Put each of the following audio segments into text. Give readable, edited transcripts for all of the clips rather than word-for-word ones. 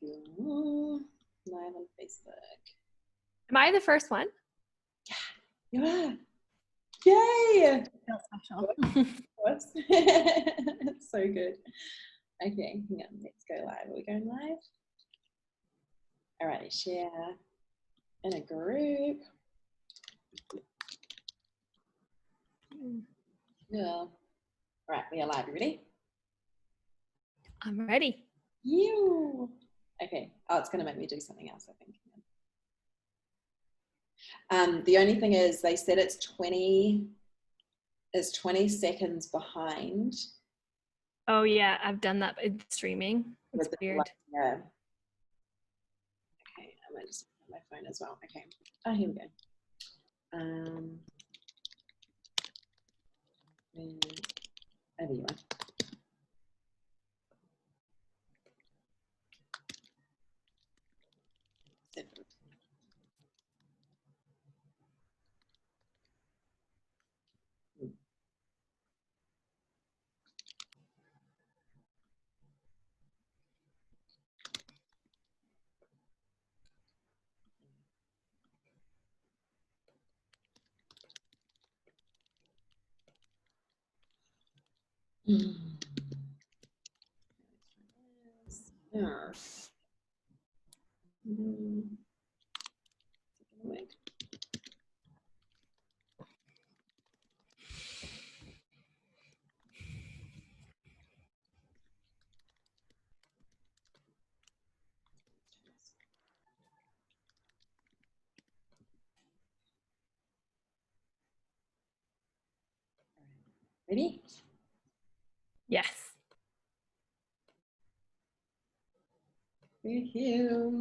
Cool. Live on Facebook. Am I the first one? You are. Yay! Feels special. Whoops. It's so good. Okay, hang on. Let's go live. Are we going live? All right, share in a group. Yeah. All right, we are live. You ready? I'm ready. You. Okay. Oh, it's going to make me do something else, I think. The only thing is they said it's 20 seconds behind. Oh yeah, I've done that in streaming. It's weird. Yeah. Okay, I might just put my phone as well. Okay. Oh, here we go. Over you are. Yeah. Ready? Yes. Thank you.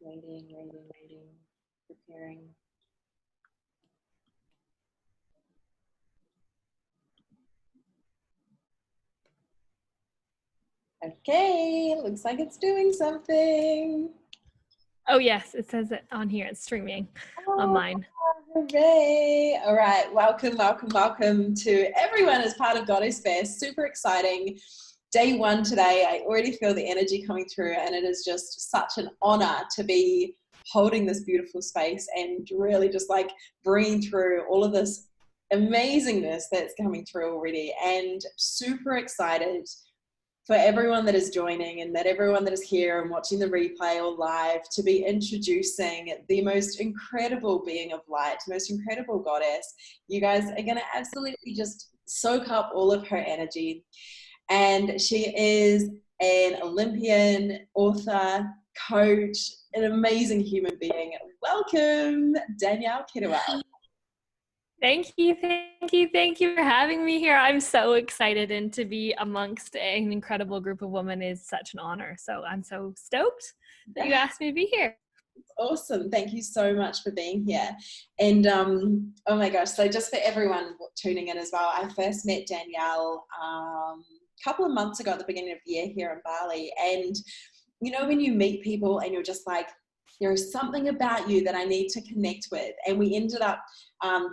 Waiting, preparing. Okay, looks like it's doing something. Oh yes, it says it on here. It's streaming on mine. Hooray! All right, welcome to everyone as part of GoddessFest. Super exciting. Day one today. I already feel the energy coming through, and it is just such an honor to be holding this beautiful space and really just like bringing through all of this amazingness that's coming through already, and super excited for everyone that is joining and that everyone that is here and watching the replay or live to be introducing the most incredible being of light, most incredible goddess. You guys are going to absolutely just soak up all of her energy. And she is an Olympian, author, coach, an amazing human being. Welcome, Danielle Kettlewell. Thank you for having me here. I'm so excited, and to be amongst an incredible group of women is such an honor. So I'm so stoked that you asked me to be here. Awesome. Thank you so much for being here. And oh my gosh, so just for everyone tuning in as well, I first met Danielle a couple of months ago at the beginning of the year here in Bali. And you know, when you meet people and you're just like, there's something about you that I need to connect with. And we ended up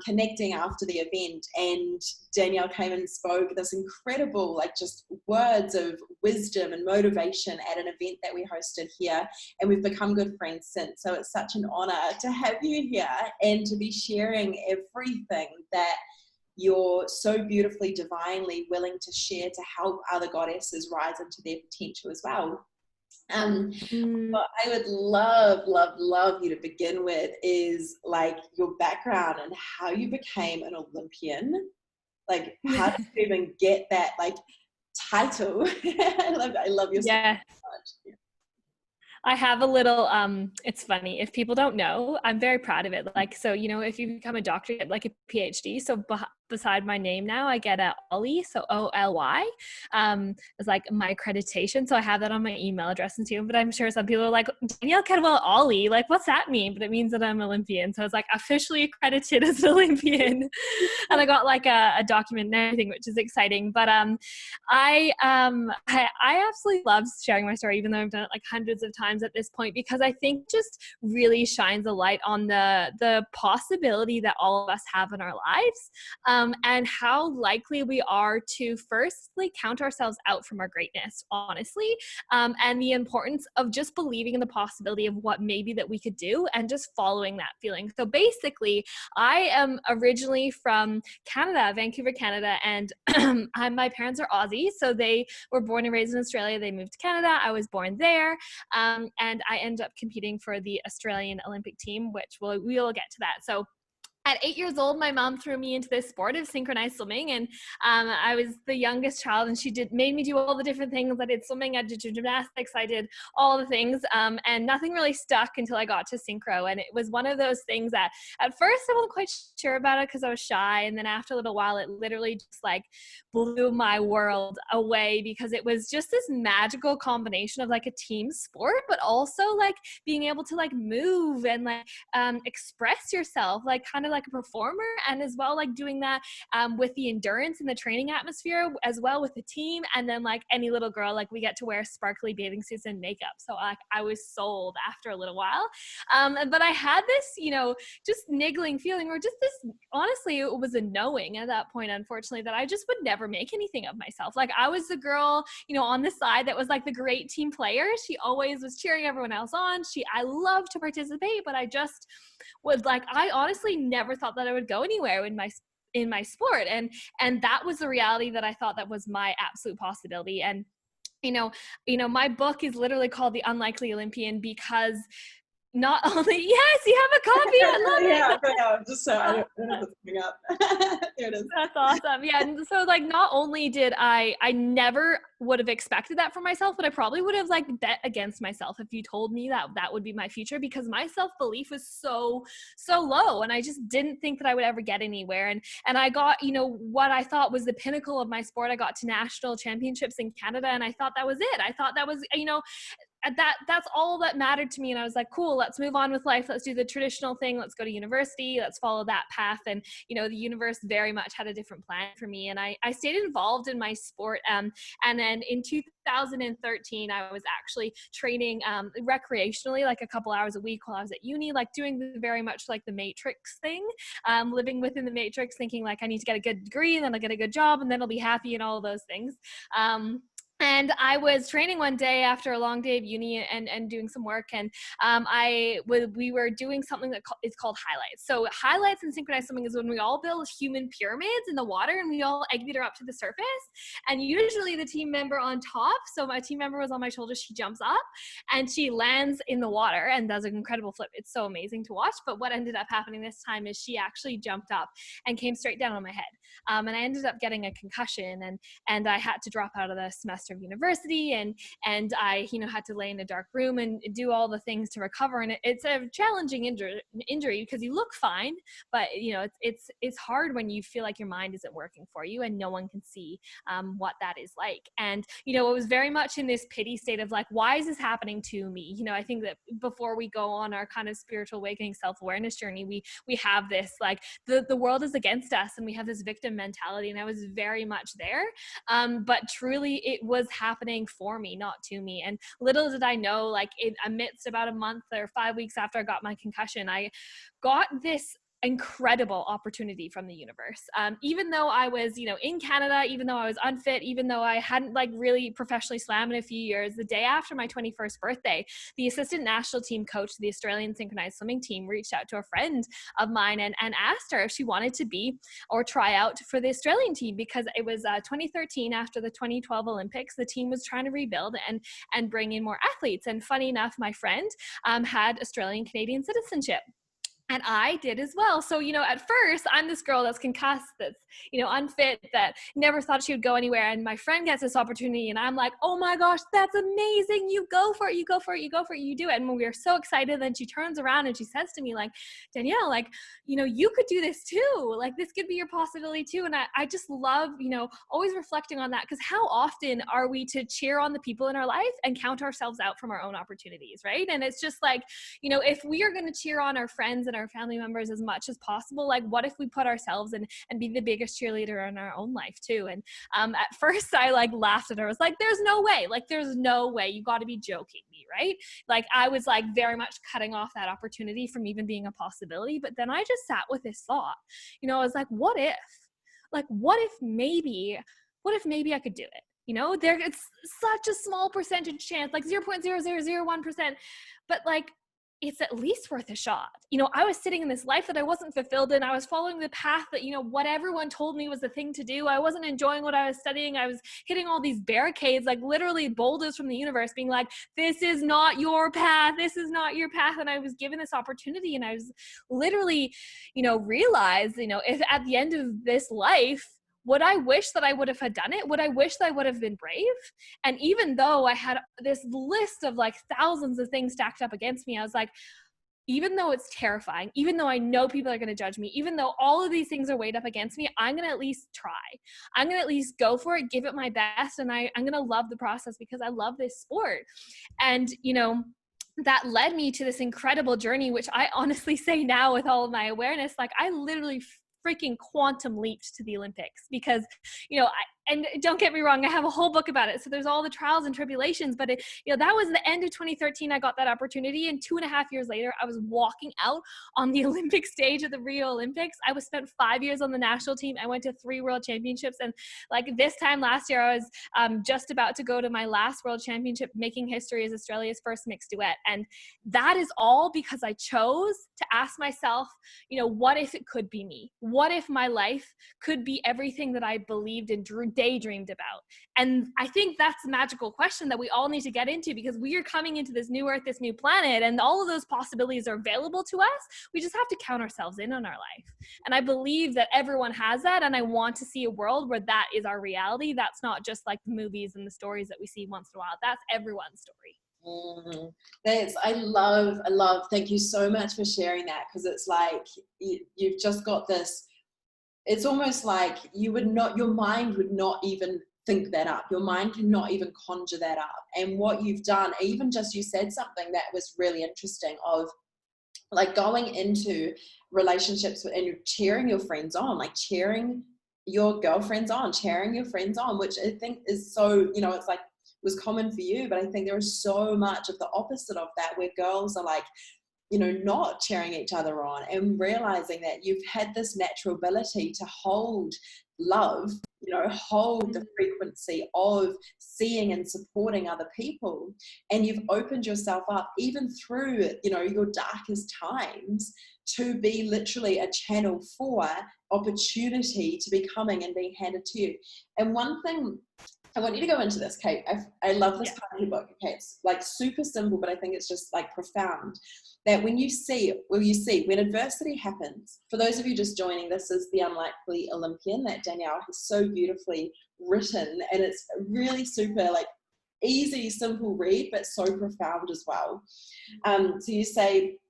connecting after the event, and Danielle came and spoke this incredible, like just words of wisdom and motivation at an event that we hosted here. And we've become good friends since. So it's such an honor to have you here and to be sharing everything that you're so beautifully, divinely willing to share to help other goddesses rise into their potential as well. What I would love you to begin with is like your background and how you became an Olympian. Like, how did you even get that like title? I love your story so much. Yeah. I have a little, it's funny, if people don't know, I'm very proud of it. Like, so, you know, if you become a doctor, you get like a PhD. So beside my name now. I get a Ollie, so Oly, is like my accreditation. So I have that on my email address and too. But I'm sure some people are like, Danielle Kettlewell Ollie, like what's that mean? But it means that I'm Olympian. So it's like officially accredited as an Olympian. And I got like a document and everything, which is exciting. But I absolutely love sharing my story, even though I've done it like hundreds of times at this point, because I think just really shines a light on the possibility that all of us have in our lives. And how likely we are to firstly count ourselves out from our greatness, honestly, and the importance of just believing in the possibility of what maybe that we could do and just following that feeling. So basically, I am originally from Canada, Vancouver, Canada, and my parents are Aussie, so they were born and raised in Australia. They moved to Canada. I was born there, and I ended up competing for the Australian Olympic team, which we'll get to that. So at 8 years old, my mom threw me into this sport of synchronized swimming, and I was the youngest child, and she made me do all the different things. I did swimming, I did gymnastics, I did all the things, and nothing really stuck until I got to synchro. And it was one of those things that at first I wasn't quite sure about it because I was shy, and then after a little while, it literally just like blew my world away, because it was just this magical combination of like a team sport, but also like being able to like move and like express yourself, like kind of like a performer, and as well like doing that with the endurance and the training atmosphere as well with the team. And then like any little girl, like we get to wear sparkly bathing suits and makeup, so like I was sold after a little while. But I had this, you know, just niggling feeling, or just this, honestly it was a knowing at that point, unfortunately, that I just would never make anything of myself. Like I was the girl, you know, on the side that was like the great team player. She always was cheering everyone else on. I loved to participate, but I just was like, I honestly never thought that I would go anywhere in my sport. And that was the reality that I thought that was my absolute possibility. And you know, my book is literally called The Unlikely Olympian, because not only, yes, you have a copy. I love it. Yeah, just so I don't know if it's coming up. There it is. That's awesome. Yeah. And so like, not only did I never would have expected that for myself, but I probably would have like bet against myself if you told me that that would be my future, because my self-belief was so low, and I just didn't think that I would ever get anywhere. And I got, you know, what I thought was the pinnacle of my sport. I got to national championships in Canada, and I thought that was it. I thought that was, you know, that's all that mattered to me. And I was like, cool, let's move on with life. Let's do the traditional thing. Let's go to university. Let's follow that path. And, you know, the universe very much had a different plan for me. And I stayed involved in my sport. And then in 2013, I was actually training recreationally, like a couple hours a week while I was at uni, like doing very much like the Matrix thing, living within the Matrix, thinking like I need to get a good degree, and then I'll get a good job, and then I'll be happy, and all those things. And I was training one day after a long day of uni and doing some work, and we were doing something that is called highlights. So highlights in synchronized swimming is when we all build human pyramids in the water, and we all egg beater up to the surface. And usually the team member on top, so my team member was on my shoulder, she jumps up and she lands in the water and does an incredible flip. It's so amazing to watch. But what ended up happening this time is she actually jumped up and came straight down on my head. And I ended up getting a concussion, and I had to drop out of the semester of university, and I, you know, had to lay in a dark room and do all the things to recover. And it's a challenging injury because you look fine, but you know, it's hard when you feel like your mind isn't working for you and no one can see what that is like. And you know, it was very much in this pity state of like, why is this happening to me? You know, I think that before we go on our kind of spiritual awakening self-awareness journey, we have this like the world is against us, and we have this victim mentality, and I was very much there. But truly it was happening for me, not to me. And little did I know, like amidst about a month or 5 weeks after I got my concussion, I got this incredible opportunity from the universe. Even though I was, you know, in Canada, even though I was unfit, even though I hadn't like really professionally swam in a few years, the day after my 21st birthday, the assistant national team coach of the Australian synchronized swimming team reached out to a friend of mine and asked her if she wanted to be or try out for the Australian team, because it was 2013 after the 2012 Olympics. The team was trying to rebuild and bring in more athletes. And funny enough, my friend had Australian Canadian citizenship. And I did as well. So, at first I'm this girl that's concussed, that's, unfit, that never thought she would go anywhere. And my friend gets this opportunity and I'm like, oh my gosh, that's amazing. You go for it. You go for it. You go for it. You do it. And we were so excited. Then she turns around and she says to me like, Danielle, like, you could do this too. Like this could be your possibility too. And I just love, always reflecting on that, because how often are we to cheer on the people in our life and count ourselves out from our own opportunities, right? And it's just like, if we are going to cheer on our friends and our family members as much as possible, like what if we put ourselves in and be the biggest cheerleader in our own life too? And at first I like laughed at her. I was like, there's no way, you got to be joking me, right? Like I was like very much cutting off that opportunity from even being a possibility. But then I just sat with this thought, I was like, what if maybe I could do it? It's such a small percentage chance, like 0.0001%, but like it's at least worth a shot. I was sitting in this life that I wasn't fulfilled in. I was following the path that, what everyone told me was the thing to do. I wasn't enjoying what I was studying. I was hitting all these barricades, like literally boulders from the universe being like, this is not your path. This is not your path. And I was given this opportunity and I was literally, realized, if at the end of this life, would I wish that I would have done it? Would I wish that I would have been brave? And even though I had this list of like thousands of things stacked up against me, I was like, even though it's terrifying, even though I know people are going to judge me, even though all of these things are weighed up against me, I'm going to at least try. I'm going to at least go for it, give it my best. And I'm going to love the process because I love this sport. And, that led me to this incredible journey, which I honestly say now with all of my awareness, like I literally freaking quantum leaped to the Olympics because, and don't get me wrong, I have a whole book about it. So there's all the trials and tribulations, but that was the end of 2013. I got that opportunity. And 2.5 years later, I was walking out on the Olympic stage at the Rio Olympics. I was spent 5 years on the national team. I went to 3 world championships. And like this time last year, I was just about to go to my last world championship, making history as Australia's first mixed duet. And that is all because I chose to ask myself, what if it could be me? What if my life could be everything that I believed and daydreamed about? And I think that's a magical question that we all need to get into, because we are coming into this new earth, this new planet, and all of those possibilities are available to us. We just have to count ourselves in on our life. And I believe that everyone has that. And I want to see a world where that is our reality. That's not just like the movies and the stories that we see once in a while. That's everyone's story. I love, thank you so much for sharing that, because it's like you've just got this, it's almost like your mind would not even think that up. Your mind cannot even conjure that up. And what you've done, even just you said something that was really interesting of like going into relationships and you're cheering your friends on, like cheering your girlfriends on, cheering your friends on, which I think is so, it's like, was common for you, but I think there is so much of the opposite of that, where girls are like, not cheering each other on, and realizing that you've had this natural ability to hold love, hold the frequency of seeing and supporting other people. And you've opened yourself up even through, your darkest times, to be literally a channel for opportunity to be coming and being handed to you. And one thing, I want you to go into this, Kate. I love this part of your book. Okay, it's like super simple, but I think it's just like profound. That when when adversity happens, for those of you just joining, this is The Unlikely Olympian that Danielle has so beautifully written, and it's really super like easy, simple read, but so profound as well. So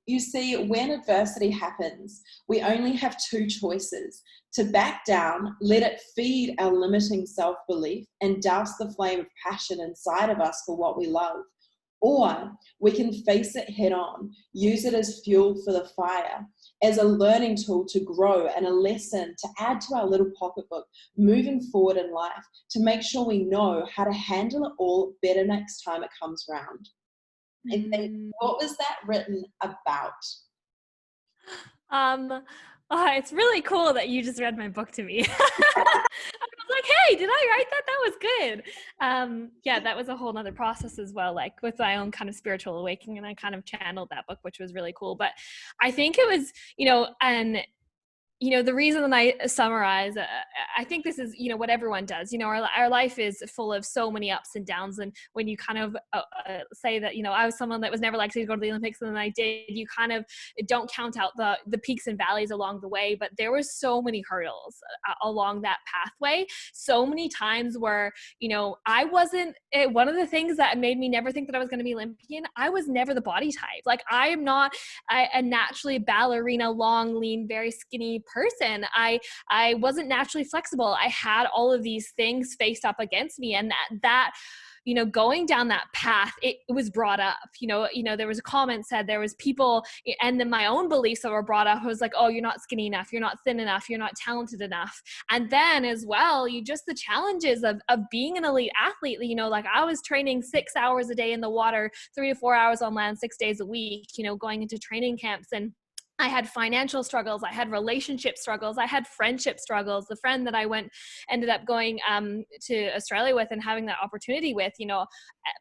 you see, when adversity happens, we only have 2 choices: to back down, let it feed our limiting self-belief and douse the flame of passion inside of us for what we love. Or we can face it head on, use it as fuel for the fire, as a learning tool to grow and a lesson to add to our little pocketbook moving forward in life, to make sure we know how to handle it all better next time it comes around. And then, what was that written about? It's really cool that you just read my book to me. I was like, hey, did I write that? That was good. Yeah, that was a whole nother process as well, like with my own kind of spiritual awakening, and I kind of channeled that book, which was really cool. But I think it was, and the reason I summarize, I think this is, what everyone does. Our life is full of so many ups and downs. And when you kind of say that, I was someone that was never likely to go to the Olympics, and then I did, you kind of don't count out the peaks and valleys along the way. But there were so many hurdles along that pathway. So many times where, I wasn't, one of the things that made me never think that I was going to be Olympian, I was never the body type. Like, I am not a naturally ballerina, long, lean, very skinny person. I wasn't naturally flexible. I had all of these things faced up against me, and that going down that path, it was brought up. There was a comment said, there was people, and then my own beliefs that were brought up was like, oh, you're not skinny enough, you're not thin enough, you're not talented enough. And then as well, just the challenges of being an elite athlete. Like, I was training 6 hours a day in the water, 3 to 4 hours on land, 6 days a week, going into training camps. And I had financial struggles. I had relationship struggles. I had friendship struggles. The friend that I ended up going to Australia with and having that opportunity with,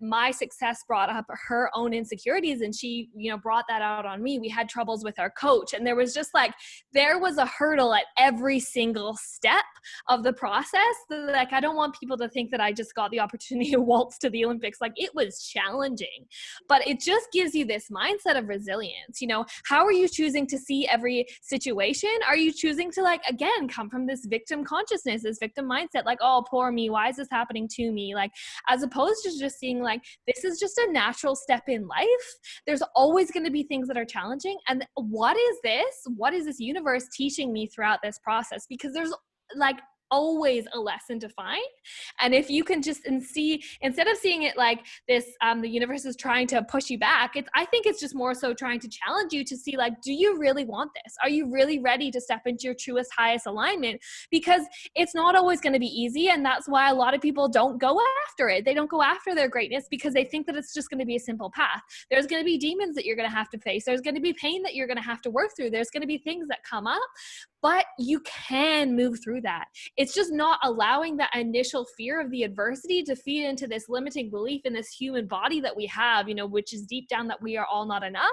my success brought up her own insecurities, and she, brought that out on me. We had troubles with our coach, and there was a hurdle at every single step of the process. Like, I don't want people to think that I just got the opportunity to waltz to the Olympics. Like, it was challenging, but it just gives you this mindset of resilience. How are you choosing to see every situation? Are you choosing to, like, again, come from this victim consciousness, this victim mindset, like, oh, poor me, why is this happening to me? Like, as opposed to just seeing like, this is just a natural step in life. There's always going to be things that are challenging. And what is this universe teaching me throughout this process? Because there's like always a lesson to find. And if you can just see, instead of seeing it like this, the universe is trying to push you back, I think it's just more so trying to challenge you to see, like, do you really want this? Are you really ready to step into your truest, highest alignment? Because it's not always going to be easy. And that's why a lot of people don't go after it. They don't go after their greatness because they think that it's just going to be a simple path. There's going to be demons that you're going to have to face. There's going to be pain that you're going to have to work through. There's going to be things that come up, but you can move through that. It's just not allowing that initial fear of the adversity to feed into this limiting belief in this human body that we have, which is deep down that we are all not enough,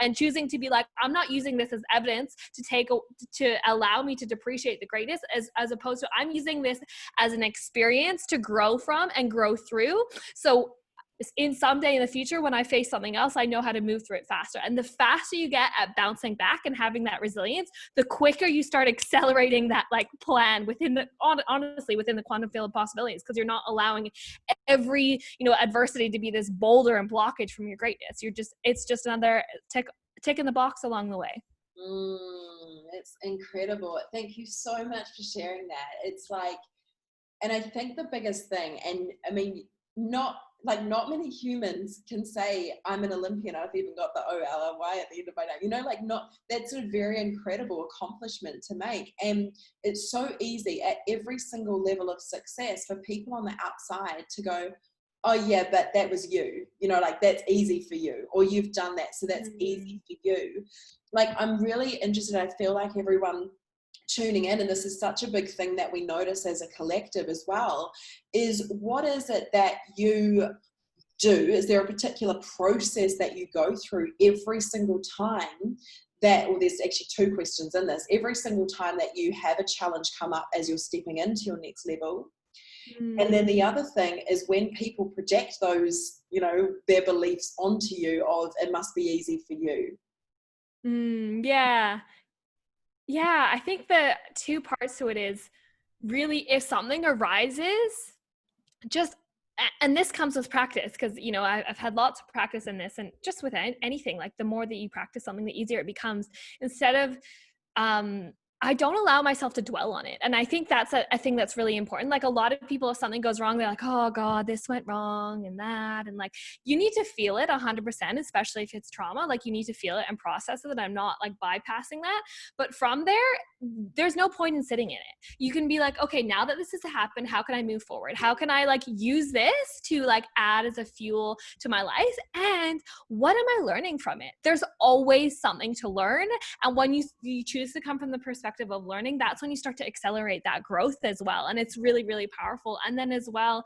and choosing to be like, I'm not using this as evidence to allow me to depreciate the greatness, as opposed to I'm using this as an experience to grow from and grow through. So in someday in the future, when I face something else, I know how to move through it faster. And the faster you get at bouncing back and having that resilience, the quicker you start accelerating that like plan honestly within the quantum field of possibilities, because you're not allowing every, adversity to be this boulder and blockage from your greatness. It's just another tick in the box along the way. It's incredible. Thank you so much for sharing that. It's like, and I think the biggest thing, and I mean, not many humans can say I'm an Olympian. I've even got the OLLY at the end of my name, that's a very incredible accomplishment to make. And it's so easy at every single level of success for people on the outside to go, oh yeah, but that was you, that's easy for you, or you've done that, so that's easy for you. Like, I'm really interested. I feel like everyone tuning in, and this is such a big thing that we notice as a collective as well, is what is it that you do? Is there a particular process that you go through every single time there's actually two questions in this, every single time that you have a challenge come up as you're stepping into your next level? And then the other thing is when people project those, their beliefs onto you of it must be easy for you. Yeah, I think the two parts to it is really, if something arises, and this comes with practice, because, I've had lots of practice in this, and just with anything, like the more that you practice something, the easier it becomes. Instead of, I don't allow myself to dwell on it. And I think that's a thing that's really important. Like, a lot of people, if something goes wrong, they're like, oh God, this went wrong and that. And like, you need to feel it 100%, especially if it's trauma. Like, you need to feel it and process it. I'm not like bypassing that. But from there, there's no point in sitting in it. You can be like, okay, now that this has happened, how can I move forward? How can I like use this to like add as a fuel to my life? And what am I learning from it? There's always something to learn. And when you choose to come from the perspective perspective of learning, that's when you start to accelerate that growth as well. And it's really, really powerful. And then as well,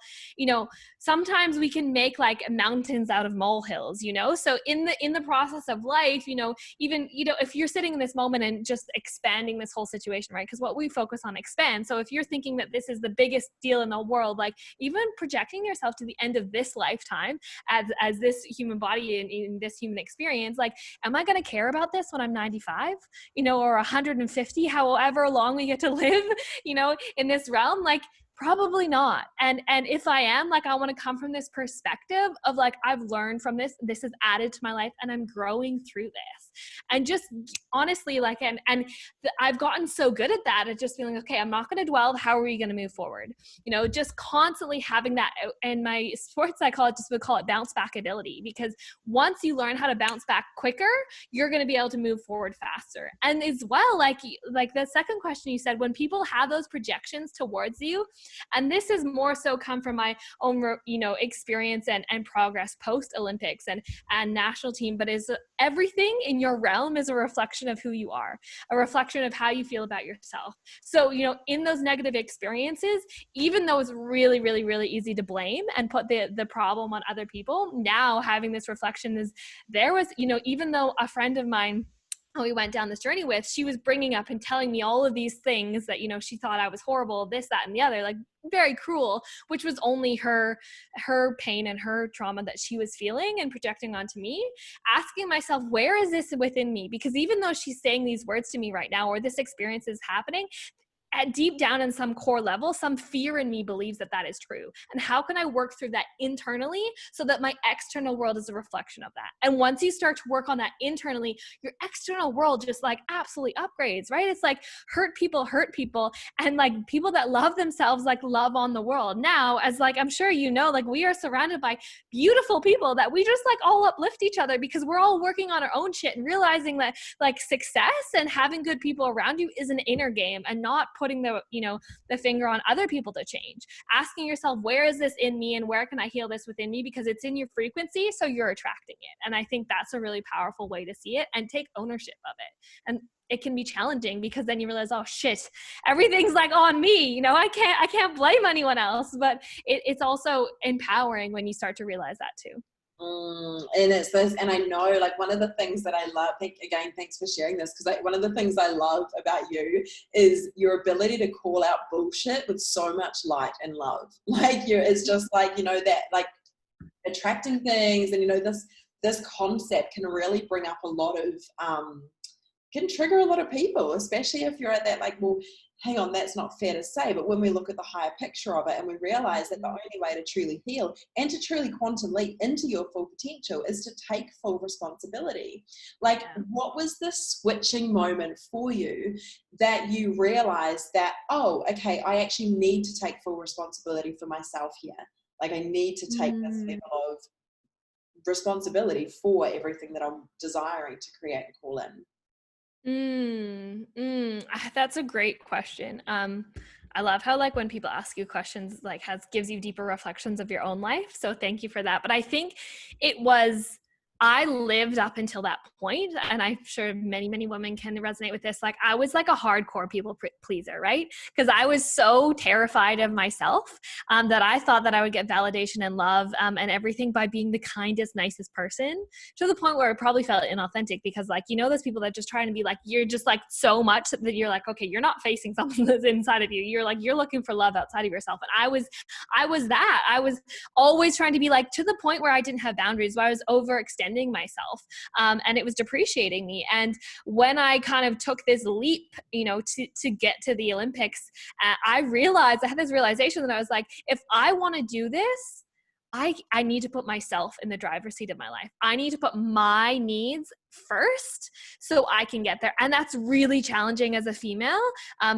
sometimes we can make like mountains out of molehills, so in the process of life, even, if you're sitting in this moment and just expanding this whole situation, right? Because what we focus on expands. So if you're thinking that this is the biggest deal in the world, like even projecting yourself to the end of this lifetime as this human body in this human experience, like, am I going to care about this when I'm 95, or 150, however long we get to live, in this realm? Like, probably not. And if I am, like, I want to come from this perspective of like, I've learned from this is added to my life and I'm growing through this. And just honestly, like, I've gotten so good at that, at just feeling, okay, I'm not going to dwell. How are we going to move forward? Just constantly having that. In my sports psychologist would call it bounce back ability, because once you learn how to bounce back quicker, you're going to be able to move forward faster. And as well, like the second question you said, when people have those projections towards you, and this is more so come from my own, experience and progress post Olympics and national team, but is everything in your realm is a reflection of who you are, a reflection of how you feel about yourself. So, in those negative experiences, even though it's really, really, really easy to blame and put the problem on other people, now having this reflection is there was, even though a friend of mine we went down this journey with, she was bringing up and telling me all of these things that, she thought I was horrible, this, that, and the other, like very cruel, which was only her pain and her trauma that she was feeling and projecting onto me, asking myself, where is this within me? Because even though she's saying these words to me right now, or this experience is happening, at deep down in some core level, some fear in me believes that is true. And how can I work through that internally so that my external world is a reflection of that? And once you start to work on that internally, your external world just like absolutely upgrades, right? It's like hurt people, and like people that love themselves, like love on the world. Now, as like, I'm sure like we are surrounded by beautiful people that we just like all uplift each other, because we're all working on our own shit and realizing that like success and having good people around you is an inner game, and not putting the finger on other people to change. Asking yourself, where is this in me and where can I heal this within me? Because it's in your frequency, so you're attracting it. And I think that's a really powerful way to see it and take ownership of it. And it can be challenging, because then you realize, oh shit, everything's like on me. I can't blame anyone else, but it's also empowering when you start to realize that too. And it's this, and I know, like, one of the things that I love, again, thanks for sharing this, because one of the things I love about you is your ability to call out bullshit with so much light and love. Like, it's just like, that like attracting things, and this concept can really bring up a lot of can trigger a lot of people, especially if you're at that, like, well, hang on, that's not fair to say. But when we look at the higher picture of it, and we realize that the only way to truly heal and to truly quantum leap into your full potential is to take full responsibility. Like, what was the switching moment for you that you realized that, oh, okay, I actually need to take full responsibility for myself here. Like, I need to take this level of responsibility for everything that I'm desiring to create and call in. That's a great question. I love how, like, when people ask you questions, like, gives you deeper reflections of your own life. So thank you for that. But I think I lived up until that point, and I'm sure many, many women can resonate with this. Like, I was like a hardcore people pleaser, right? Because I was so terrified of myself that I thought that I would get validation and love and everything by being the kindest, nicest person, to the point where it probably felt inauthentic, because, like, those people that just try to be like, you're just like so much that you're like, okay, you're not facing something that's inside of you. You're like, you're looking for love outside of yourself. And I was that. I was always trying to be like, to the point where I didn't have boundaries, where I was overextending myself, and it was depreciating me. And when I kind of took this leap, to get to the Olympics, I had this realization that I was like, if I want to do this, I need to put myself in the driver's seat of my life. I need to put my needs first so I can get there. And that's really challenging as a female,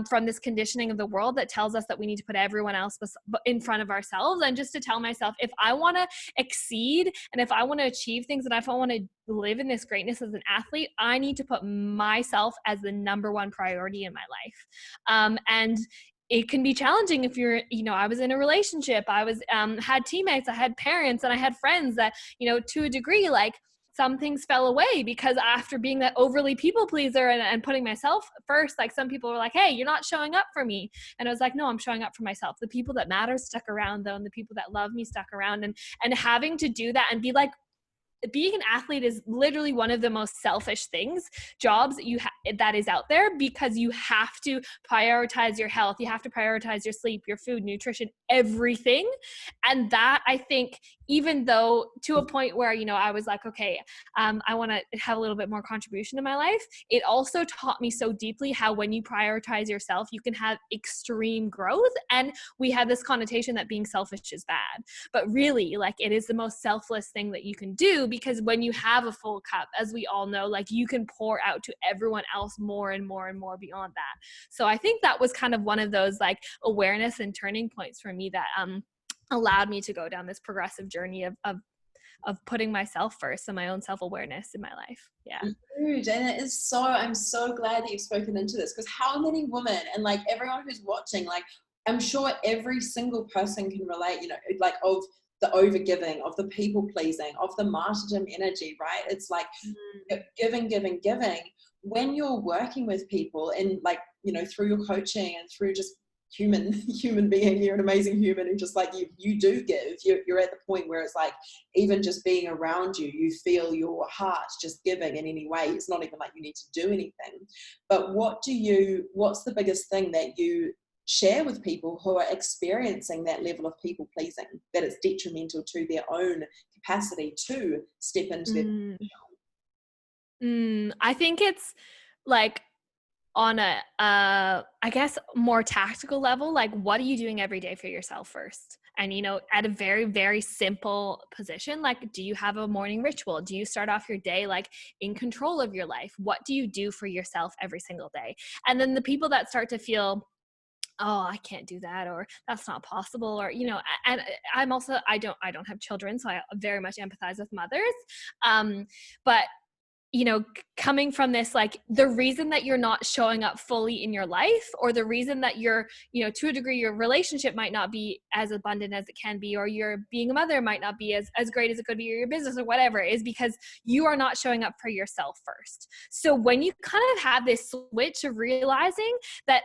from this conditioning of the world that tells us that we need to put everyone else in front of ourselves. And just to tell myself, if I want to exceed and if I want to achieve things and if I want to live in this greatness as an athlete, I need to put myself as the number one priority in my life. And it can be challenging if you're, I was in a relationship, I was, had teammates, I had parents, and I had friends that, to a degree, like, some things fell away because after being that overly people pleaser and putting myself first, like some people were like, hey, you're not showing up for me. And I was like, no, I'm showing up for myself. The people that matter stuck around though. And the people that love me stuck around, and having to do that and be like, being an athlete is literally one of the most selfish jobs that is out there, because you have to prioritize your health. You have to prioritize your sleep, your food, nutrition, everything. And that, I think, even though to a point where, I was like, okay, I want to have a little bit more contribution to my life. It also taught me so deeply how when you prioritize yourself, you can have extreme growth. And we have this connotation that being selfish is bad, but really, like, it is the most selfless thing that you can do, because when you have a full cup, as we all know, like, you can pour out to everyone else more and more and more beyond that. So I think that was kind of one of those like awareness and turning points for me that allowed me to go down this progressive journey of putting myself first and my own self-awareness in my life. Yeah. Huge. And it is so, I'm so glad that you've spoken into this, because how many women, and like everyone who's watching, like, I'm sure every single person can relate, like, of the overgiving, of the people pleasing, of the martyrdom energy, right? It's like giving. When you're working with people and, like, through your coaching and through just human being, you're an amazing human who just, like, you do give. You're at the point where it's like, even just being around you feel your heart just giving in any way. It's not even like you need to do anything. But what's the biggest thing that you share with people who are experiencing that level of people pleasing, that it's detrimental to their own capacity to step into their I think it's like on a I guess more tactical level, like, what are you doing every day for yourself first? And at a very, very simple position, like, do you have a morning ritual? Do you start off your day like in control of your life? What do you do for yourself every single day? And then the people that start to feel, oh, I can't do that, or that's not possible, or, and I'm also, I don't have children, so I very much empathize with mothers. But coming from this, like, the reason that you're not showing up fully in your life, or the reason that you're, to a degree, your relationship might not be as abundant as it can be, or your being a mother might not be as great as it could be, or your business or whatever, is because you are not showing up for yourself first. So when you kind of have this switch of realizing that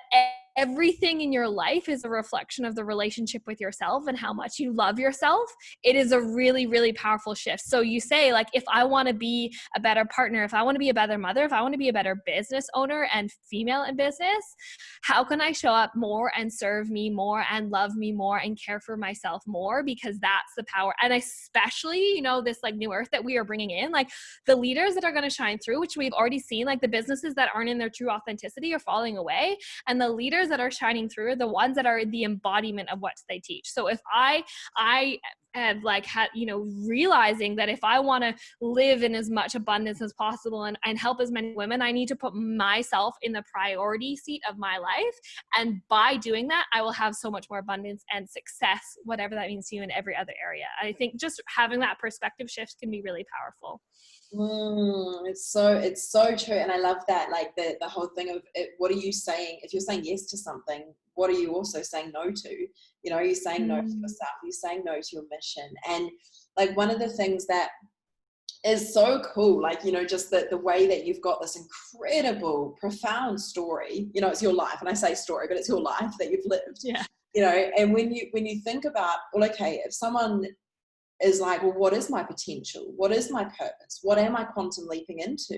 everything in your life is a reflection of the relationship with yourself and how much you love yourself, it is a really, really powerful shift. So you say, like, if I want to be a better partner, if I want to be a better mother, if I want to be a better business owner and female in business, how can I show up more and serve me more and love me more and care for myself more? Because that's the power. And especially, this like new earth that we are bringing in, like, the leaders that are going to shine through, which we've already seen, like, the businesses that aren't in their true authenticity are falling away. And the leaders that are shining through are the ones that are the embodiment of what they teach. So if I have like had, realizing that if I want to live in as much abundance as possible and help as many women, I need to put myself in the priority seat of my life. And by doing that, I will have so much more abundance and success, whatever that means to you, in every other area. I think just having that perspective shift can be really powerful. It's so true. And I love that, like, the whole thing of it, what are you saying? If you're saying yes to something, what are you also saying no to? Are you saying no to yourself? You're saying no to your mission. And, like, one of the things that is so cool, like, just the way that you've got this incredible, profound story, it's your life. And I say story, but it's your life that you've lived. Yeah. And when you think about, well, okay, if someone is like, well, what is my potential? What is my purpose? What am I quantum leaping into?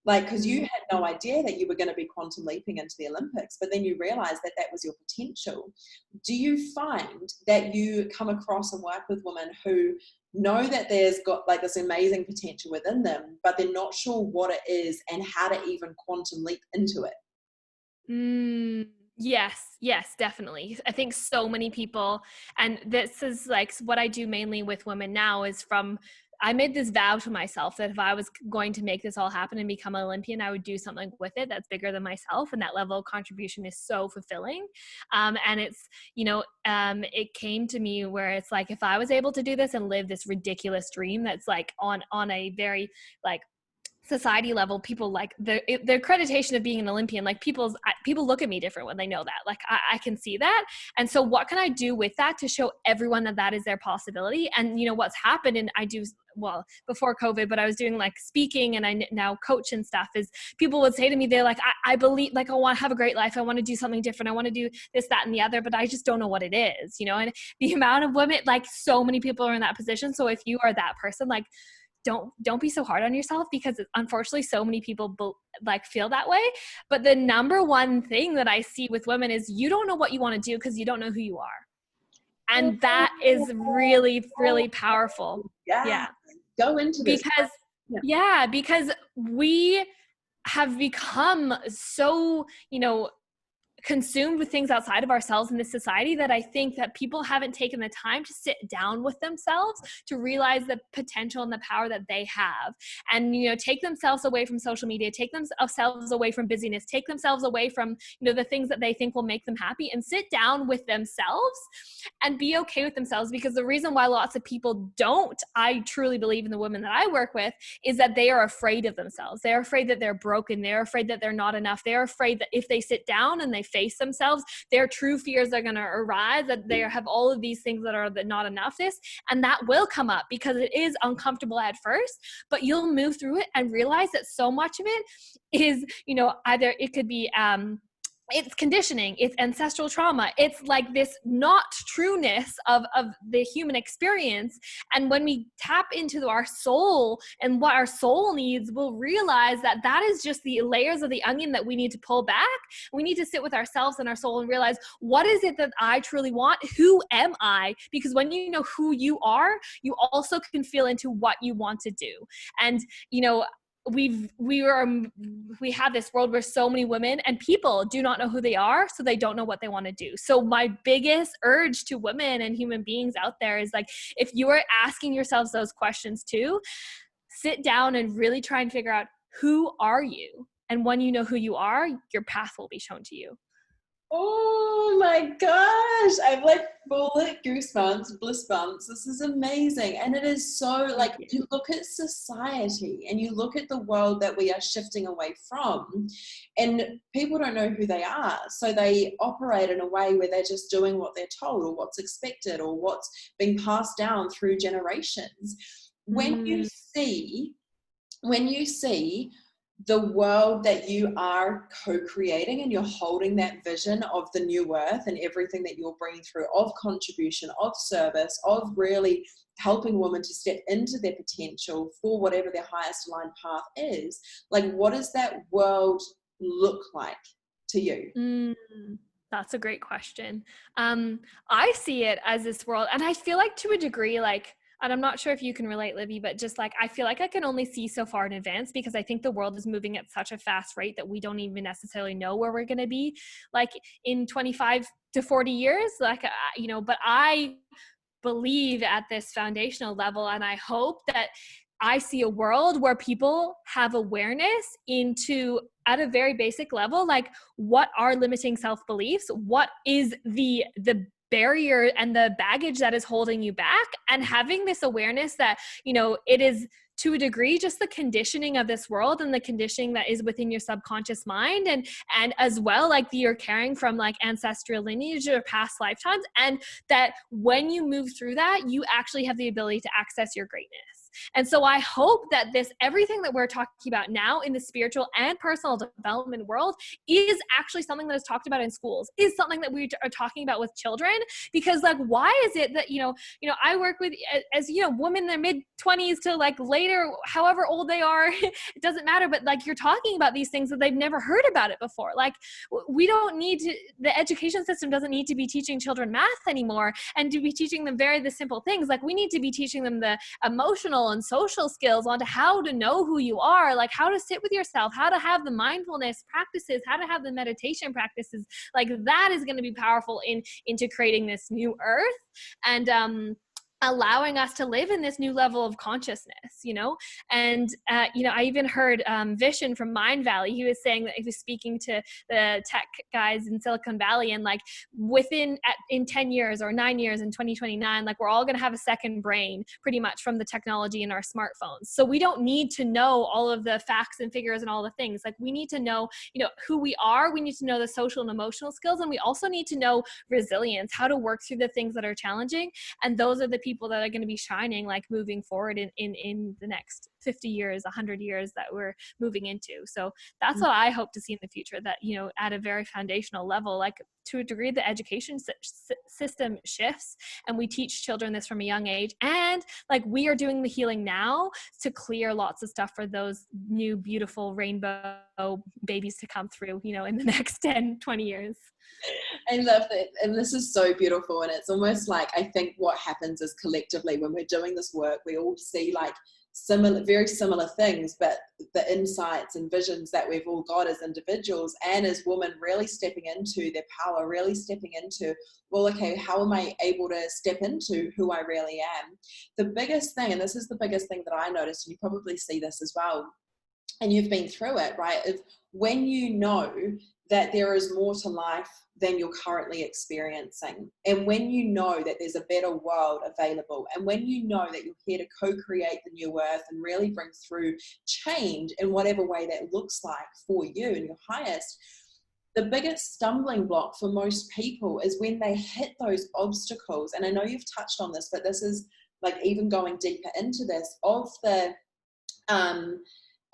Like, because you had no idea that you were going to be quantum leaping into the Olympics, but then you realized that was your potential. Do you find that you come across and work with women who know that there's got like this amazing potential within them, but they're not sure what it is and how to even quantum leap into it? Yes, definitely. I think so many people, and this is like what I do mainly with women now, is I made this vow to myself that if I was going to make this all happen and become an Olympian, I would do something with it that's bigger than myself. And that level of contribution is so fulfilling. And it's, it came to me where it's like, if I was able to do this and live this ridiculous dream that's like on a very like society level, people like the accreditation of being an Olympian, like people look at me different when they know that, like I can see that. And so what can I do with that to show everyone that is their possibility? And what's happened, and I do well, before COVID, but I was doing like speaking and I now coach and stuff, is people would say to me, they're like, I believe, like, I want to have a great life. I want to do something different. I want to do this, that, and the other, but I just don't know what it is, you know? And the amount of women, like so many people are in that position. So if you are that person, like, don't be so hard on yourself, because unfortunately so many people like feel that way. But the number one thing that I see with women is you don't know what you want to do because you don't know who you are. And that is really, really powerful. Yeah. Go into this. Because we have become so, you know, consumed with things outside of ourselves in this society, that I think that people haven't taken the time to sit down with themselves to realize the potential and the power that they have, and, you know, take themselves away from social media, take themselves away from busyness, take themselves away from, you know, the things that they think will make them happy, and sit down with themselves and be okay with themselves. Because the reason why lots of people don't, I truly believe in the women that I work with, is that they are afraid of themselves. They're afraid that they're broken. They're afraid that they're not enough. They're afraid that if they sit down and they face themselves, their true fears are going to arise, that they have all of these things that are the not enoughness, and that will come up because it is uncomfortable at first, but you'll move through it and realize that so much of it is, you know, either it could be it's conditioning, it's ancestral trauma, it's like this not trueness of the human experience. And when we tap into our soul and what our soul needs, we'll realize that that is just the layers of the onion that we need to pull back. We need to sit with ourselves and our soul and realize, what is it that I truly want? Who am I? Because when you know who you are, you also can feel into what you want to do. And, you know, we have this world where so many women and people do not know who they are, so they don't know what they want to do. So my biggest urge to women and human beings out there is, like, if you are asking yourselves those questions too, sit down and really try and figure out, who are you? And when you know who you are, your path will be shown to you. Oh my gosh, I've like full goosebumps, bliss bumps. This is amazing. And it is so, like, you look at society and you look at the world that we are shifting away from, and people don't know who they are. So they operate in a way where they're just doing what they're told, or what's expected, or what's being passed down through generations. When you see the world that you are co-creating, and you're holding that vision of the new earth and everything that you're bringing through, of contribution, of service, of really helping women to step into their potential for whatever their highest aligned path is, like, what does that world look like to you? That's a great question. I see it as this world, and I feel like to a degree, like, and I'm not sure if you can relate, Livy, but just like, I feel like I can only see so far in advance, because I think the world is moving at such a fast rate that we don't even necessarily know where we're going to be, like, in 25 to 40 years, like, you know, but I believe at this foundational level, and I hope that I see a world where people have awareness into, at a very basic level, like, what are limiting self-beliefs? What is the barrier and the baggage that is holding you back? And having this awareness that, you know, it is to a degree just the conditioning of this world and the conditioning that is within your subconscious mind, and as well, like, you're carrying from, like, ancestral lineage or past lifetimes, and that when you move through that, you actually have the ability to access your greatness. And so I hope that everything that we're talking about now in the spiritual and personal development world is actually something that is talked about in schools, is something that we are talking about with children. Because, like, why is it that, you know, I work with, as you know, women in their mid-20s to, like, later, however old they are, it doesn't matter, but, like, you're talking about these things that they've never heard about it before. Like, we don't need to, the education system doesn't need to be teaching children math anymore and to be teaching them the simple things. Like, we need to be teaching them the emotional and social skills onto how to know who you are, like how to sit with yourself, how to have the mindfulness practices, how to have the meditation practices. Like, that is going to be powerful into creating this new earth and allowing us to live in this new level of consciousness, you know? And, you know, I even heard Vishen from Mind Valley. He was saying that he was speaking to the tech guys in Silicon Valley, and, like, in 10 years or 9 years in 2029, like, we're all going to have a second brain pretty much from the technology in our smartphones. So we don't need to know all of the facts and figures and all the things. Like, we need to know, you know, who we are. We need to know the social and emotional skills. And we also need to know resilience, how to work through the things that are challenging. And those are the people that are going to be shining, like moving forward in the next 50 years, 100 years that we're moving into. So that's what I hope to see in the future, that, you know, at a very foundational level, like to a degree, the education system shifts and we teach children this from a young age. And like we are doing the healing now to clear lots of stuff for those new, beautiful rainbow babies to come through, you know, in the next 10, 20 years. I love that. And this is so beautiful. And it's almost like, I think what happens is collectively when we're doing this work, we all see like very similar things, but the insights and visions that we've all got as individuals and as women really stepping into their power, really stepping into, well, okay, how am I able to step into who I really am? The biggest thing, and this is the biggest thing that I noticed, and you probably see this as well, and you've been through it, right? Is when you know that there is more to life than you're currently experiencing. And when you know that there's a better world available, and when you know that you're here to co-create the new earth and really bring through change in whatever way that looks like for you and your highest, the biggest stumbling block for most people is when they hit those obstacles. And I know you've touched on this, but this is like even going deeper into this, of the,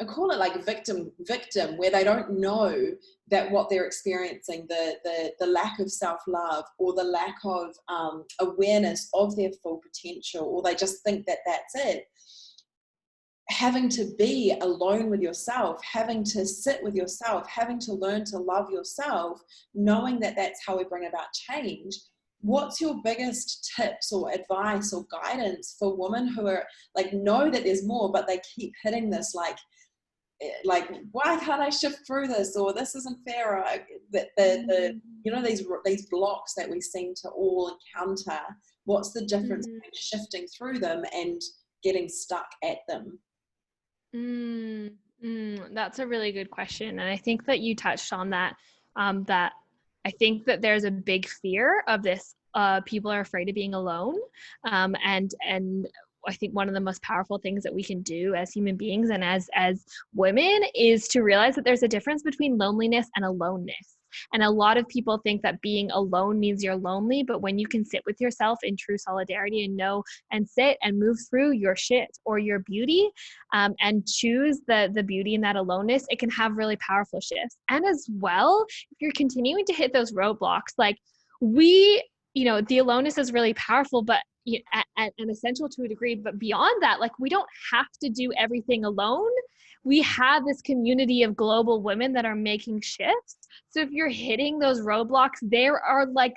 I call it like victim, where they don't know that what they're experiencing, the lack of self-love or the lack of awareness of their full potential, or they just think that that's it. Having to be alone with yourself, having to sit with yourself, having to learn to love yourself, knowing that that's how we bring about change. What's your biggest tips or advice or guidance for women who are like, know that there's more, but they keep hitting this like, why can't I shift through this, or this isn't fair, or the you know, these blocks that we seem to all encounter? What's the difference between shifting through them and getting stuck at them? That's a really good question, and I think that you touched on that. That I think that there's a big fear of this. People are afraid of being alone, and I think one of the most powerful things that we can do as human beings and as women is to realize that there's a difference between loneliness and aloneness. And a lot of people think that being alone means you're lonely, but when you can sit with yourself in true solidarity and know and sit and move through your shit or your beauty, and choose the beauty in that aloneness, it can have really powerful shifts. And as well, if you're continuing to hit those roadblocks, like you know, the aloneness is really powerful, but and essential to a degree, but beyond that, like we don't have to do everything alone. We have this community of global women that are making shifts. So if you're hitting those roadblocks, there are like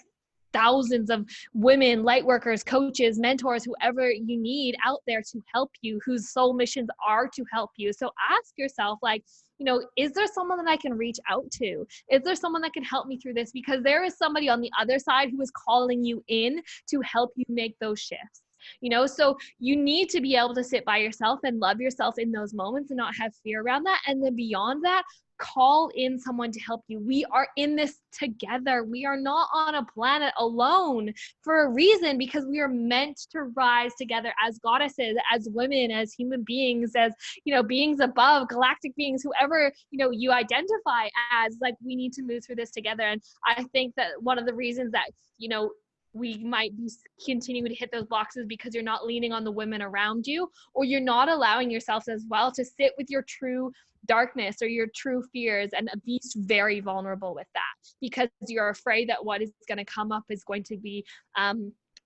thousands of women, light workers, coaches, mentors, whoever you need out there to help you, whose soul missions are to help you. So ask yourself, like, you know, is there someone that I can reach out to? Is there someone that can help me through this? Because there is somebody on the other side who is calling you in to help you make those shifts. You know, so you need to be able to sit by yourself and love yourself in those moments and not have fear around that. And then beyond that, call in someone to help you. We are in this together. We are not on a planet alone for a reason, because we are meant to rise together as goddesses, as women, as human beings, as, you know, beings above, galactic beings, whoever, you know, you identify as. Like, we need to move through this together. And I think that one of the reasons that, you know, we might be continuing to hit those boxes because you're not leaning on the women around you, or you're not allowing yourself as well to sit with your true darkness or your true fears and be very vulnerable with that, because you're afraid that what is going to come up is going to be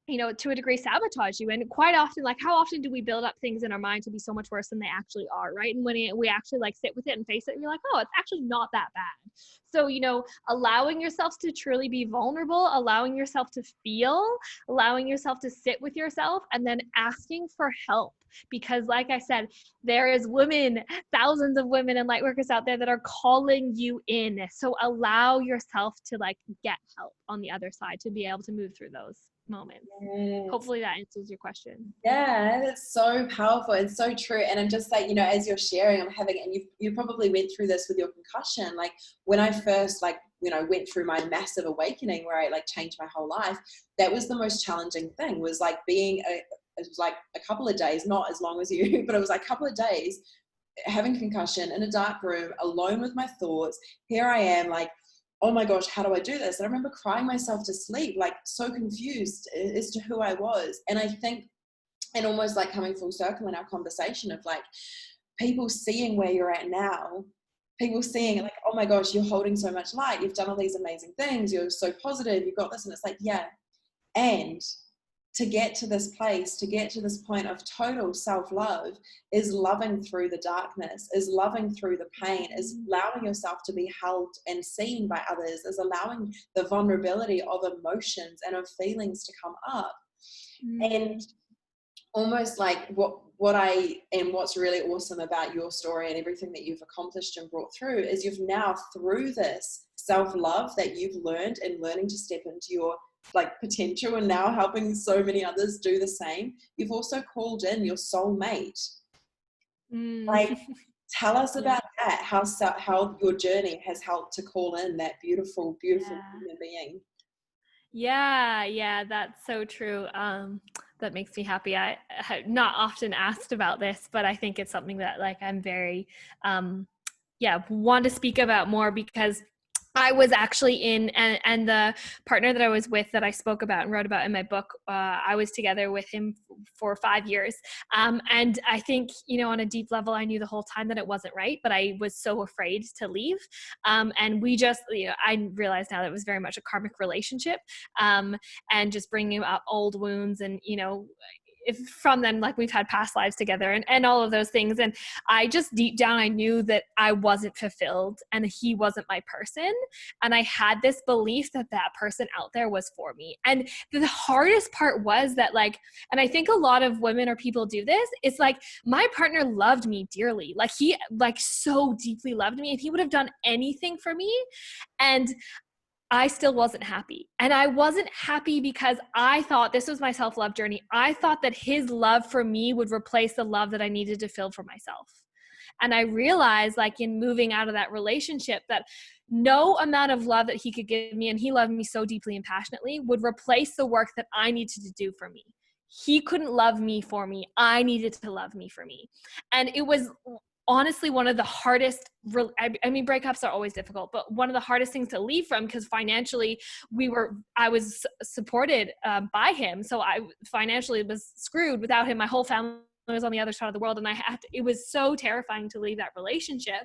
you know, to a degree, sabotage you. And quite often, like, how often do we build up things in our mind to be so much worse than they actually are, right? And when we actually like sit with it and face it, you're like, oh, it's actually not that bad. So, you know, allowing yourself to truly be vulnerable, allowing yourself to feel, allowing yourself to sit with yourself, and then asking for help. Because like I said, there is women, thousands of women and light workers out there that are calling you in. So allow yourself to like get help on the other side to be able to move through those moments. Yes. Hopefully that answers your question. Yeah, that's so powerful and so true. And I'm just like, you know, as you're sharing, I'm having, and you probably went through this with your concussion. Like when I first, like, you know, went through my massive awakening where I like changed my whole life, that was the most challenging thing, was like it was like a couple of days, not as long as you, but it was like a couple of days having concussion in a dark room, alone with my thoughts. Here I am, like, oh my gosh, how do I do this? And I remember crying myself to sleep, like so confused as to who I was. And I think and almost like coming full circle in our conversation of like people seeing where you're at now, people seeing it like, oh my gosh, you're holding so much light, you've done all these amazing things, you're so positive, you've got this. And it's like, yeah. And to get to this place, to get to this point of total self-love is loving through the darkness, is loving through the pain, is allowing yourself to be held and seen by others, is allowing the vulnerability of emotions and of feelings to come up. And almost like what's really awesome about your story and everything that you've accomplished and brought through is you've now, through this self-love that you've learned and learning to step into your like potential and now helping so many others do the same, you've also called in your soulmate. Like, tell us about that, how your journey has helped to call in that beautiful human being. Yeah, that's so true. That makes me happy. I have not often asked about this, but I think it's something that like I'm very want to speak about more, because I was actually in, and the partner that I was with that I spoke about and wrote about in my book, I was together with him for 5 years. And I think, on a deep level, I knew the whole time that it wasn't right, but I was so afraid to leave. And we just, I realized now that it was very much a karmic relationship, and just bringing up old wounds and, if from them, like we've had past lives together and all of those things. And I just deep down, I knew that I wasn't fulfilled and he wasn't my person. And I had this belief that that person out there was for me. And the hardest part was that like, and I think a lot of women or people do this, it's like my partner loved me dearly. Like he like so deeply loved me and he would have done anything for me. And I still wasn't happy. And I wasn't happy because I thought this was my self-love journey. I thought that his love for me would replace the love that I needed to feel for myself. And I realized like in moving out of that relationship that no amount of love that he could give me, and he loved me so deeply and passionately, would replace the work that I needed to do for me. He couldn't love me for me. I needed to love me for me. And it was honestly one of the hardest, I mean, breakups are always difficult, but one of the hardest things to leave from, because financially I was supported by him. So I financially was screwed without him. My whole family was on the other side of the world. And it was so terrifying to leave that relationship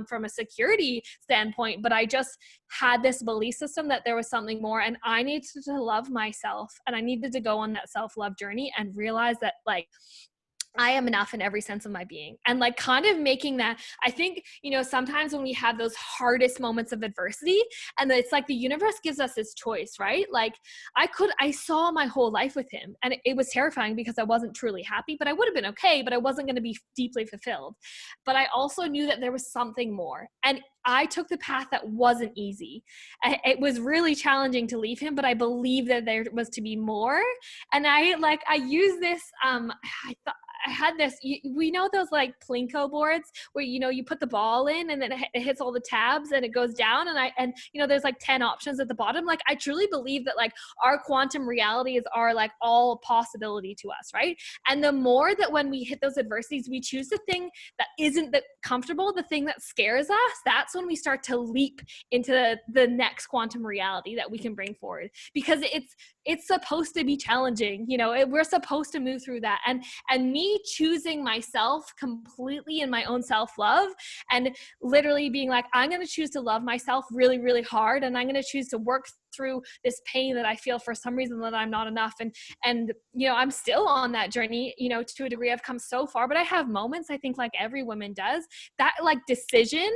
from a security standpoint. But I just had this belief system that there was something more, and I needed to love myself, and I needed to go on that self-love journey and realize that like, I am enough in every sense of my being. And like kind of making that, I think, sometimes when we have those hardest moments of adversity, and it's like the universe gives us this choice, right? Like I saw my whole life with him, and it was terrifying because I wasn't truly happy, but I would have been okay, but I wasn't going to be deeply fulfilled. But I also knew that there was something more. And I took the path that wasn't easy. It was really challenging to leave him, but I believe that there was to be more. And I use this, I had this, we know those like Plinko boards where, you put the ball in and then it hits all the tabs and it goes down. And there's like 10 options at the bottom. Like, I truly believe that like our quantum realities are like all possibility to us. Right. And the more that when we hit those adversities, we choose the thing that isn't that comfortable, the thing that scares us, that's when we start to leap into the next quantum reality that we can bring forward, because it's supposed to be challenging. We're supposed to move through that. And me choosing myself completely in my own self-love, and literally being like, I'm going to choose to love myself really, really hard. And I'm going to choose to work through this pain that I feel for some reason that I'm not enough. And I'm still on that journey, to a degree. I've come so far, but I have moments, I think like every woman does, that like decision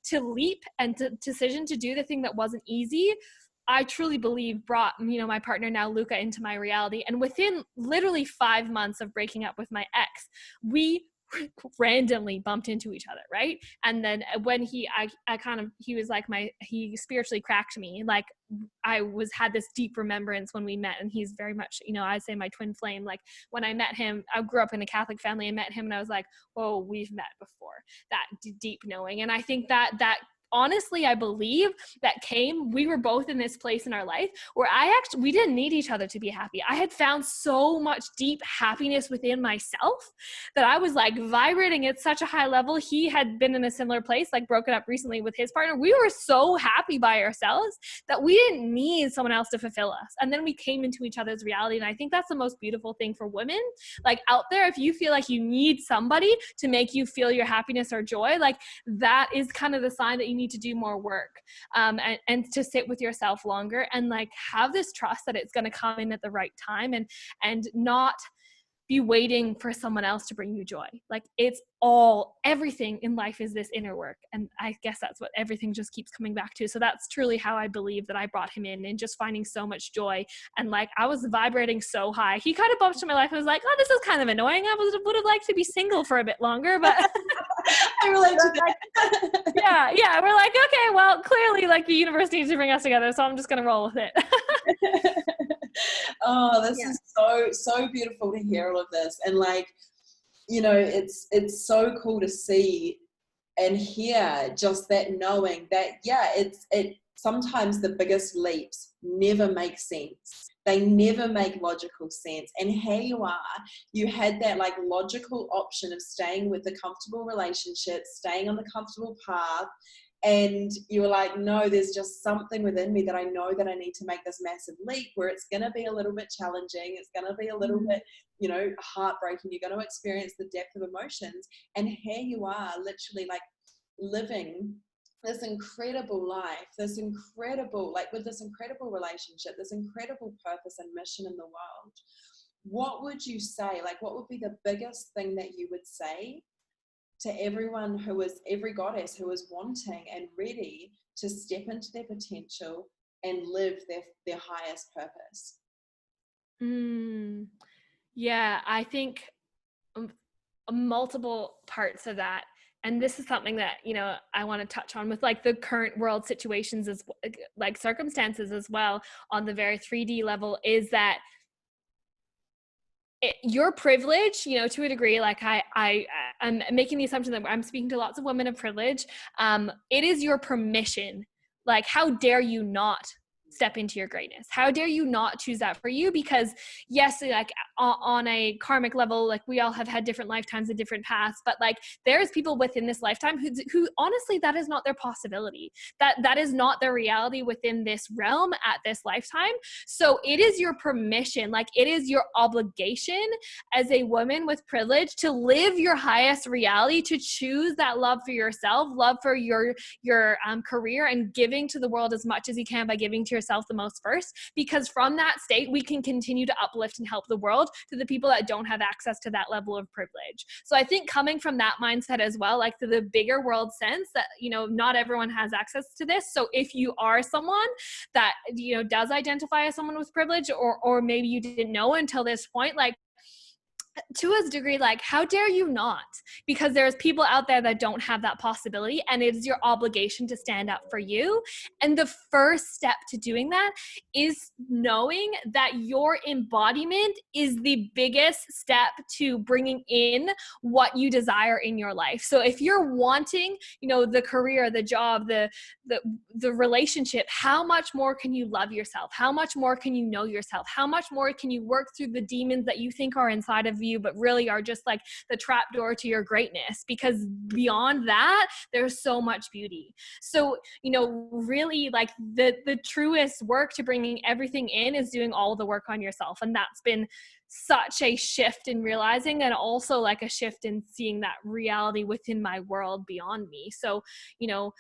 to leap and decision to do the thing that wasn't easy, I truly believe brought, my partner now, Luca, into my reality. And within literally 5 months of breaking up with my ex, we randomly bumped into each other. Right. And then when he was like he spiritually cracked me. Like I had this deep remembrance when we met, and he's very much, I'd say my twin flame. Like when I met him, I grew up in a Catholic family and met him, and I was like, whoa, we've met before. That deep knowing. And I think that honestly, I believe that we were both in this place in our life where we didn't need each other to be happy. I had found so much deep happiness within myself that I was like vibrating at such a high level. He had been in a similar place, like broken up recently with his partner. We were so happy by ourselves that we didn't need someone else to fulfill us. And then we came into each other's reality. And I think that's the most beautiful thing for women. Like out there, if you feel like you need somebody to make you feel your happiness or joy, like that is kind of the sign that you need to do more work, and to sit with yourself longer and like have this trust that it's going to come in at the right time, and not be waiting for someone else to bring you joy. Like everything in life is this inner work. And I guess that's what everything just keeps coming back to. So that's truly how I believe that I brought him in, and just finding so much joy. And like, I was vibrating so high. He kind of bumped into my life and was like, oh, this is kind of annoying. I would have liked to be single for a bit longer, but I relate to that. yeah. We're like, okay, well, clearly like the universe needs to bring us together. So I'm just going to roll with it. Oh, this is so beautiful to hear all of this. And like, you know, it's so cool to see and hear just that, knowing that, it sometimes the biggest leaps never make sense. They never make logical sense. And here you had that like logical option of staying with the comfortable relationship, staying on the comfortable path. And you were like, no, there's just something within me that I know that I need to make this massive leap, where it's going to be a little bit challenging. It's going to be a little bit, you know, heartbreaking. You're going to experience the depth of emotions. And here you are, literally like living this incredible life, this incredible, like with this incredible relationship, this incredible purpose and mission in the world. What would you say? Like, what would be the biggest thing that you would say to everyone every goddess who is wanting and ready to step into their potential and live their highest purpose? Yeah, I think multiple parts of that. And this is something that, you know, I want to touch on with like the current world situations, as like circumstances as well, on the very 3D level, is that your privilege, you know, to a degree, like I'm making the assumption that I'm speaking to lots of women of privilege. It is your permission. Like, how dare you not step into your greatness? How dare you not choose that for you? Because yes, like on a karmic level, like we all have had different lifetimes and different paths, but like there's people within this lifetime who honestly, that is not their possibility. That is not their reality within this realm at this lifetime. So it is your permission, like it is your obligation as a woman with privilege to live your highest reality, to choose that love for yourself, love for your career, and giving to the world as much as you can by giving to yourself the most first, because from that state we can continue to uplift and help the world to the people that don't have access to that level of privilege. So I think coming from that mindset as well, like to the bigger world sense that, you know, not everyone has access to this. So if you are someone that, you know, does identify as someone with privilege, or maybe you didn't know until this point, like to a degree, like how dare you not? Because there's people out there that don't have that possibility, and it is your obligation to stand up for you. And the first step to doing that is knowing that your embodiment is the biggest step to bringing in what you desire in your life. So if you're wanting, you know, the career, the job, the relationship, how much more can you love yourself? How much more can you know yourself? How much more can you work through the demons that you think are inside of you, but really are just like the trapdoor to your greatness? Because beyond that, there's so much beauty. So, you know, really like the truest work to bringing everything in is doing all the work on yourself. And that's been such a shift in realizing, and also like a shift in seeing that reality within my world beyond me. So, you know,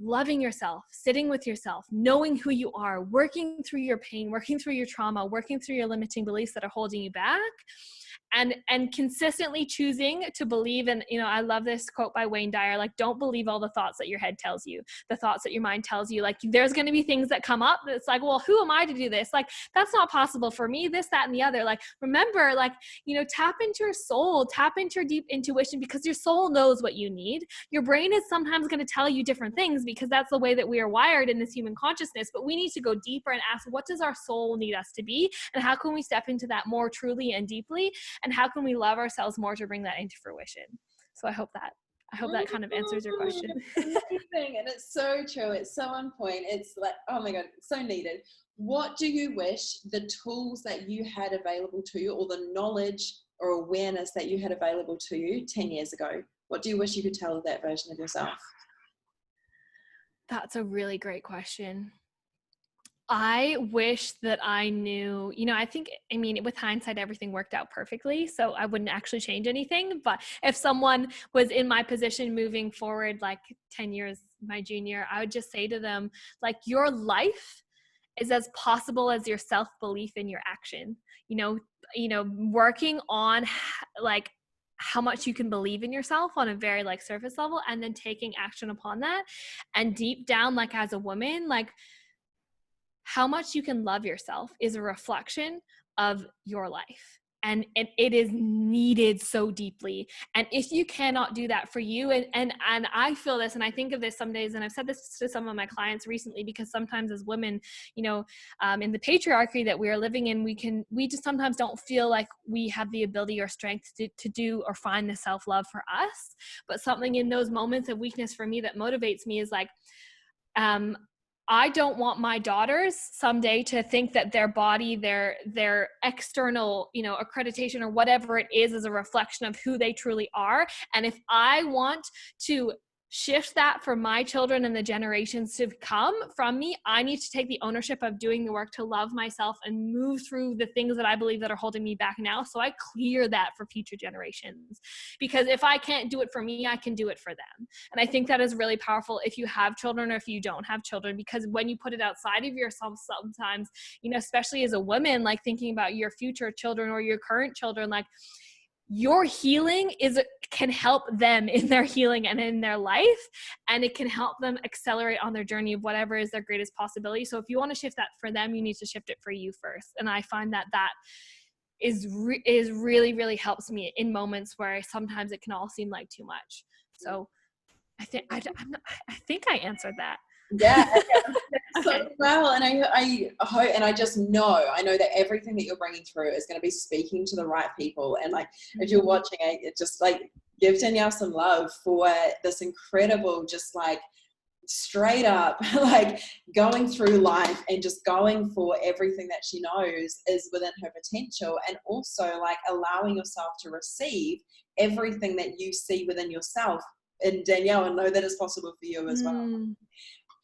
loving yourself, sitting with yourself, knowing who you are, working through your pain, working through your trauma, working through your limiting beliefs that are holding you back, and consistently choosing to believe. And, you know, I love this quote by Wayne Dyer, like, don't believe all the thoughts that your head tells you, the thoughts that your mind tells you. Like, there's going to be things that come up that's like, well, who am I to do this? Like, that's not possible for me, this, that, and the other. Like, remember, like, you know, tap into your soul, tap into your deep intuition, because your soul knows what you need. Your brain is sometimes going to tell you different things because that's the way that we are wired in this human consciousness. But we need to go deeper and ask, what does our soul need us to be? And how can we step into that more truly and deeply? And how can we love ourselves more to bring that into fruition? So I hope that I hope that kind of answers your question. Amazing. And it's so true. It's so on point. It's like, oh my God, it's so needed. What do you wish the tools that you had available to you, or the knowledge or awareness that you had available to you 10 years ago? What do you wish you could tell that version of yourself? That's a really great question. I wish that I knew, I mean, with hindsight, everything worked out perfectly, so I wouldn't actually change anything. But if someone was in my position moving forward, like 10 years, my junior, I would just say to them, like, your life is as possible as your self-belief in your action. Working on like how much you can believe in yourself on a very like surface level, and then taking action upon that. And deep down, like as a woman, like how much you can love yourself is a reflection of your life. And it is needed so deeply. And if you cannot do that for you, and I feel this, and I think of this some days, and I've said this to some of my clients recently, because sometimes as women, in the patriarchy that we are living in, we just sometimes don't feel like we have the ability or strength to do or find the self-love for us. But something in those moments of weakness for me that motivates me is like, I don't want my daughters someday to think that their body, their external, accreditation or whatever it is a reflection of who they truly are. And if I want to shift that for my children and the generations to come from me, I need to take the ownership of doing the work to love myself and move through the things that I believe that are holding me back now, so I clear that for future generations. Because if I can't do it for me, I can do it for them. And I think that is really powerful if you have children or if you don't have children, because when you put it outside of yourself sometimes, especially as a woman, like thinking about your future children or your current children, like your healing can help them in their healing and in their life, and it can help them accelerate on their journey of whatever is their greatest possibility. So if you want to shift that for them, you need to shift it for you first. And I find that is really, really helps me in moments where sometimes it can all seem like too much. So I think I answered that. Yeah, so well, and I hope, and I just know, that everything that you're bringing through is going to be speaking to the right people. And like, if you're watching it, just like give Danielle some love for this incredible, just like straight up, like going through life and just going for everything that she knows is within her potential, and also like allowing yourself to receive everything that you see within yourself in Danielle, and know that it's possible for you as well.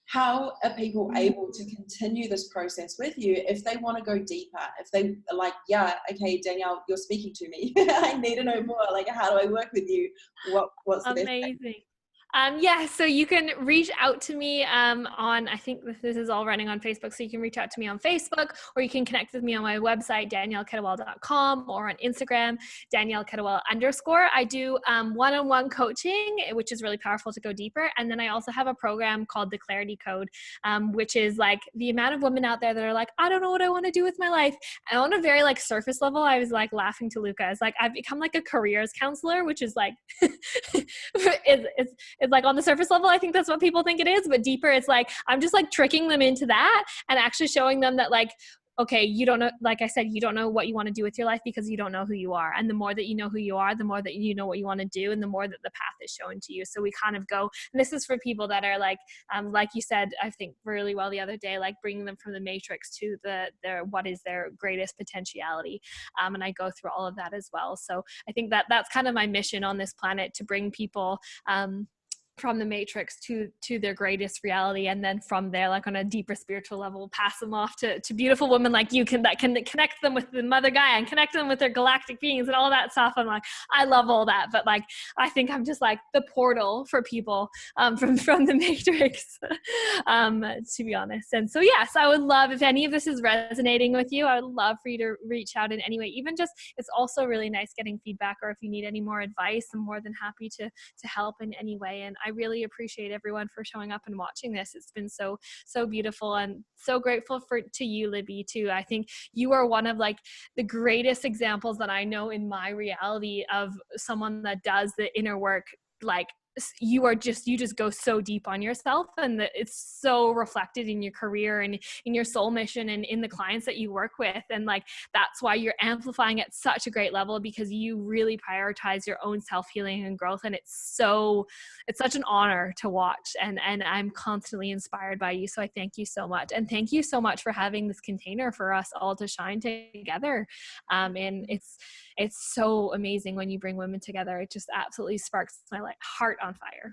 How are people able to continue this process with you if they want to go deeper? If they are like, yeah, okay, Danielle, you're speaking to me. I need to know more. Like, how do I work with you? What's the best thing? Amazing. So you can reach out to me on, I think this is all running on Facebook, so you can reach out to me on Facebook, or you can connect with me on my website, DanielleKettlewell.com, or on Instagram, DanielleKettlewell_. I do one-on-one coaching, which is really powerful to go deeper. And then I also have a program called the Clarity Code, which is like the amount of women out there that are like, I don't know what I want to do with my life. And on a very like surface level, I was like laughing to Luca. It's like, I've become like a careers counselor, which is like, it's like on the surface level, I think that's what people think it is, but deeper, it's like, I'm just like tricking them into that and actually showing them that like, okay, you don't know, like I said, you don't know what you want to do with your life because you don't know who you are. And the more that you know who you are, the more that you know what you want to do, and the more that the path is shown to you. So we kind of go, and this is for people that are like you said, I think really well the other day, like bringing them from the matrix to their what is their greatest potentiality. And I go through all of that as well. So I think that's kind of my mission on this planet, to bring people from the matrix to their greatest reality, and then from there, like on a deeper spiritual level, pass them off to beautiful women like you that can connect them with the mother Gaia and connect them with their galactic beings and all that stuff. I'm like, I love all that, but like I think I'm just like the portal for people from the matrix, to be honest. And so yes, I would love, if any of this is resonating with you, I would love for you to reach out in any way. Even just, it's also really nice getting feedback, or if you need any more advice, I'm more than happy to help in any way. And I really appreciate everyone for showing up and watching this. It's been so beautiful, and so grateful to you, Libby, too. I think you are one of like the greatest examples that I know in my reality of someone that does the inner work like you just go so deep on yourself, and it's so reflected in your career and in your soul mission and in the clients that you work with. And like, that's why you're amplifying at such a great level, because you really prioritize your own self-healing and growth. And it's such an honor to watch, and I'm constantly inspired by you. So I thank you so much. And thank you so much for having this container for us all to shine together. And it's so amazing when you bring women together. It just absolutely sparks my heart on fire.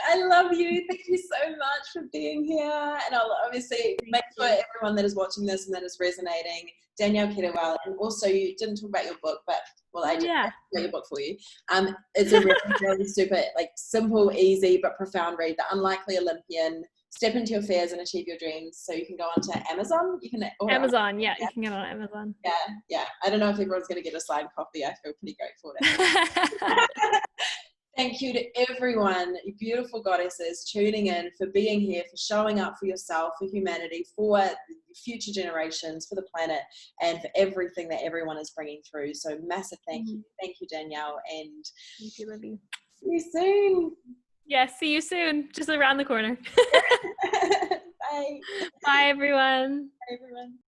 I love you. Thank you so much for being here. And I'll obviously make sure everyone that is watching this and that is resonating, Danielle Kettlewell, and also you didn't talk about your book, but I did about your book for you. It's a really, really super, like, simple, easy, but profound read. The Unlikely Olympian. Step into your fears and achieve your dreams. So you can go onto Amazon. You can Amazon, you can get on Amazon. Yeah. I don't know if everyone's going to get a signed copy. I feel pretty grateful to Thank you to everyone, you beautiful goddesses, tuning in, for being here, for showing up for yourself, for humanity, for future generations, for the planet, and for everything that everyone is bringing through. So massive thank you. Thank you, Danielle. And thank you, Libby. See you soon. Yes, see you soon. Just around the corner. Bye. Bye, everyone. Bye, everyone.